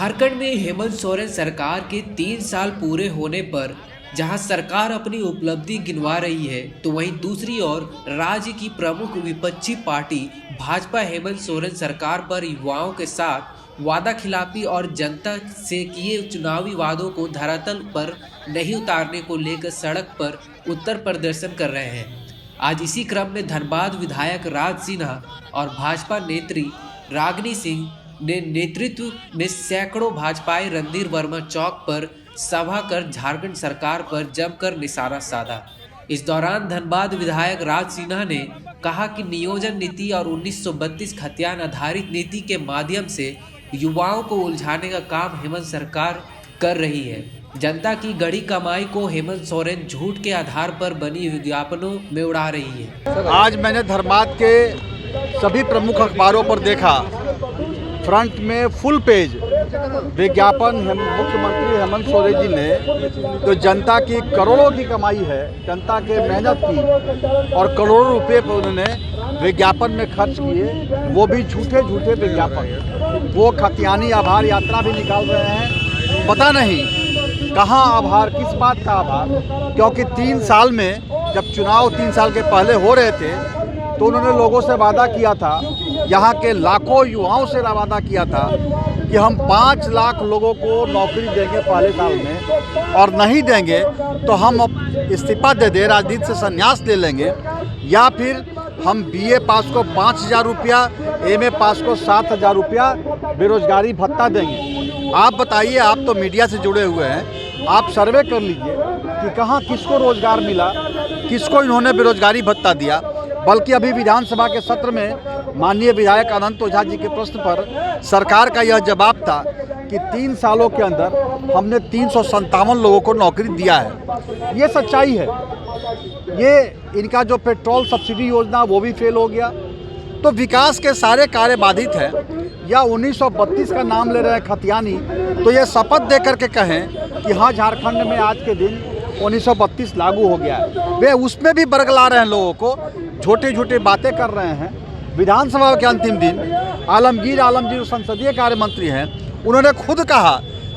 झारखंड में हेमंत सोरेन सरकार के 3 साल पूरे होने पर जहां सरकार अपनी उपलब्धि गिनवा रही है, तो वहीं दूसरी ओर राज्य की प्रमुख विपक्षी पार्टी भाजपा हेमंत सोरेन सरकार पर युवाओं के साथ वादा खिलाफी और जनता से किए चुनावी वादों को धरातल पर नहीं उतारने को लेकर सड़क पर उत्तर प्रदर्शन कर रहे हैं। आज इसी क्रम में धनबाद विधायक राज सिन्हा और भाजपा नेत्री रागिनी सिंह ने नेतृत्व में सैकड़ों भाजपाई रणधीर वर्मा चौक पर सभा कर झारखंड सरकार पर जमकर निशाना साधा। इस दौरान धनबाद विधायक राज सिन्हा ने कहा कि नियोजन नीति और 1932 खतियान आधारित नीति के माध्यम से युवाओं को उलझाने का काम हेमंत सरकार कर रही है। जनता की गड़ी कमाई को हेमंत सोरेन झूठ के आधार पर बनी विज्ञापनों में उड़ा रही है। आज मैंने धनबाद के सभी प्रमुख अखबारों पर देखा, फ्रंट में फुल पेज विज्ञापन मुख्यमंत्री हेमंत सोरेन जी ने तो जनता की करोड़ों की कमाई है, जनता के मेहनत की और करोड़ों रुपए पर उन्होंने विज्ञापन में खर्च किए, वो भी झूठे झूठे विज्ञापन। वो खतियानी आभार यात्रा भी निकाल रहे हैं, पता नहीं कहाँ आभार, किस बात का आभार। क्योंकि 3 साल में जब चुनाव 3 साल के पहले हो रहे थे तो उन्होंने लोगों से वादा किया था, यहाँ के लाखों युवाओं से वादा किया था कि हम 5 लाख लोगों को नौकरी देंगे पहले साल में, और नहीं देंगे तो हम इस्तीफा दे दे, राजनीति से संन्यास ले लेंगे, या फिर हम बीए पास को 5,000 रुपया, एमए पास को 7,000 रुपया बेरोजगारी भत्ता देंगे। आप बताइए, आप तो मीडिया से जुड़े हुए हैं, आप सर्वे कर लीजिए कि कहाँ किसको रोजगार मिला, किसको इन्होंने बेरोजगारी भत्ता दिया। बल्कि अभी विधानसभा के सत्र में माननीय विधायक अनंत ओझा जी के प्रश्न पर सरकार का यह जवाब था कि 3 सालों के अंदर हमने 357 लोगों को नौकरी दिया है। ये सच्चाई है। ये इनका जो पेट्रोल सब्सिडी योजना वो भी फेल हो गया। तो विकास के सारे कार्य बाधित हैं। या 1932 का नाम ले रहे हैं खतियानी, तो ये शपथ दे करके कहें कि हाँ, झारखंड में आज के दिन 1932 लागू हो गया है। वे उसमें भी बरगला रहे हैं, लोगों को छोटे छोटे बातें कर रहे हैं। विधानसभा के अंतिम दिन आलमगीर जो संसदीय कार्य मंत्री हैं, उन्होंने खुद कहा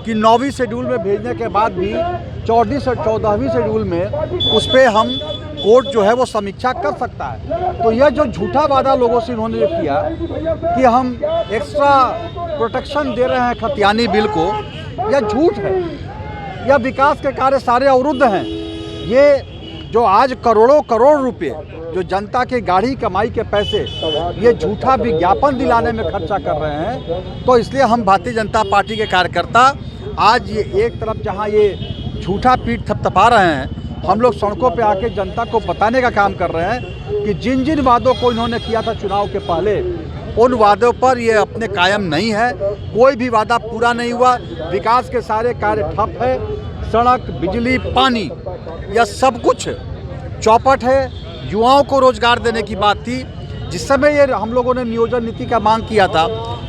कि 9वीं शेड्यूल में भेजने के बाद भी 14वीं शेड्यूल में उस पर हम कोर्ट जो है वो समीक्षा कर सकता है। तो यह जो झूठा वादा लोगों से इन्होंने किया कि हम एक्स्ट्रा प्रोटेक्शन दे रहे हैं खतियानी बिल को, यह झूठ है। यह विकास के कार्य सारे अवरुद्ध हैं। ये जो आज करोड़ रुपए जो जनता के गाढ़ी कमाई के पैसे ये झूठा विज्ञापन दिलाने में खर्चा कर रहे हैं। तो इसलिए हम भारतीय जनता पार्टी के कार्यकर्ता आज ये एक तरफ जहां ये झूठा पीठ थपथपा रहे हैं, हम लोग सड़कों पे आके जनता को बताने का काम कर रहे हैं कि जिन जिन वादों को इन्होंने किया था चुनाव के पहले, उन वादों पर ये अपने कायम नहीं है। कोई भी वादा पूरा नहीं हुआ। विकास के सारे कार्य ठप है। सड़क, बिजली, पानी, यह सब कुछ चौपट है। युवाओं को रोजगार देने की बात थी। जिस समय ये हम लोगों ने नियोजन नीति का मांग किया था,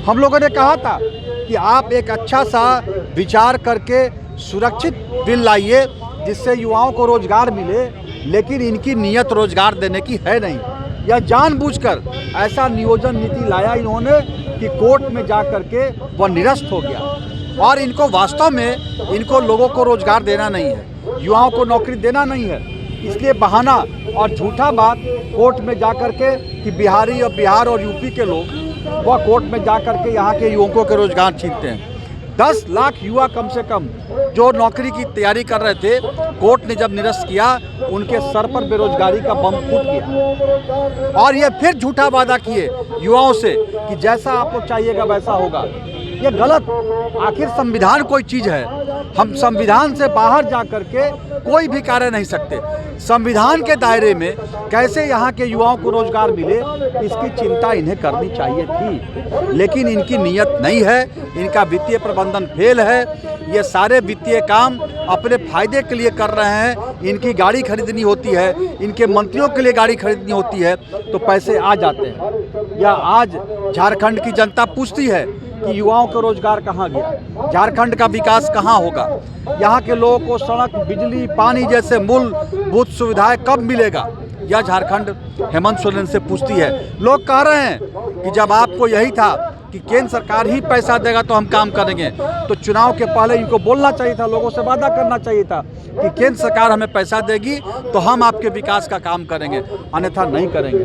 हम लोगों ने कहा था कि आप एक अच्छा सा विचार करके सुरक्षित बिल लाइए जिससे युवाओं को रोजगार मिले, लेकिन इनकी नीयत रोजगार देने की है नहीं। यह जानबूझकर ऐसा नियोजन नीति लाया इन्होंने कि कोर्ट में जा कर के वह निरस्त हो गया। और इनको वास्तव में इनको लोगों को रोजगार देना नहीं है, युवाओं को नौकरी देना नहीं है। इसलिए बहाना और झूठा बात कोर्ट में जा कर के कि बिहार और यूपी के लोग वह कोर्ट में जा कर के यहाँ के युवकों के रोजगार छीनते हैं। 10 लाख युवा कम से कम जो नौकरी की तैयारी कर रहे थे, कोर्ट ने जब निरस्त किया, उनके सर पर बेरोजगारी का बम फूट गया। और ये फिर झूठा वादा किए युवाओं से कि जैसा आपको चाहिएगा वैसा होगा। ये गलत। आखिर संविधान कोई चीज़ है, हम संविधान से बाहर जा कर के कोई भी कार्य नहीं सकते। संविधान के दायरे में कैसे यहाँ के युवाओं को रोजगार मिले, इसकी चिंता इन्हें करनी चाहिए थी, लेकिन इनकी नीयत नहीं है। इनका वित्तीय प्रबंधन फेल है। ये सारे वित्तीय काम अपने फायदे के लिए कर रहे हैं। इनकी गाड़ी खरीदनी होती है, इनके मंत्रियों के लिए गाड़ी खरीदनी होती है, तो पैसे आ जाते हैं। या आज झारखंड की जनता पूछती है कि युवाओं को रोजगार कहाँ गया, झारखंड का विकास कहाँ होगा, यहाँ के लोगों को सड़क, बिजली, पानी जैसे मूलभूत सुविधाएं कब मिलेगा। यह झारखंड हेमंत सोरेन से पूछती है। लोग कह रहे हैं कि जब आपको यही था कि केंद्र सरकार ही पैसा देगा तो हम काम करेंगे। तो चुनाव के पहले इनको बोलना चाहिए था, लोगों से वादा करना चाहिए था कि केंद्र सरकार हमें पैसा देगी तो हम आपके विकास का काम करेंगे, अन्यथा नहीं करेंगे।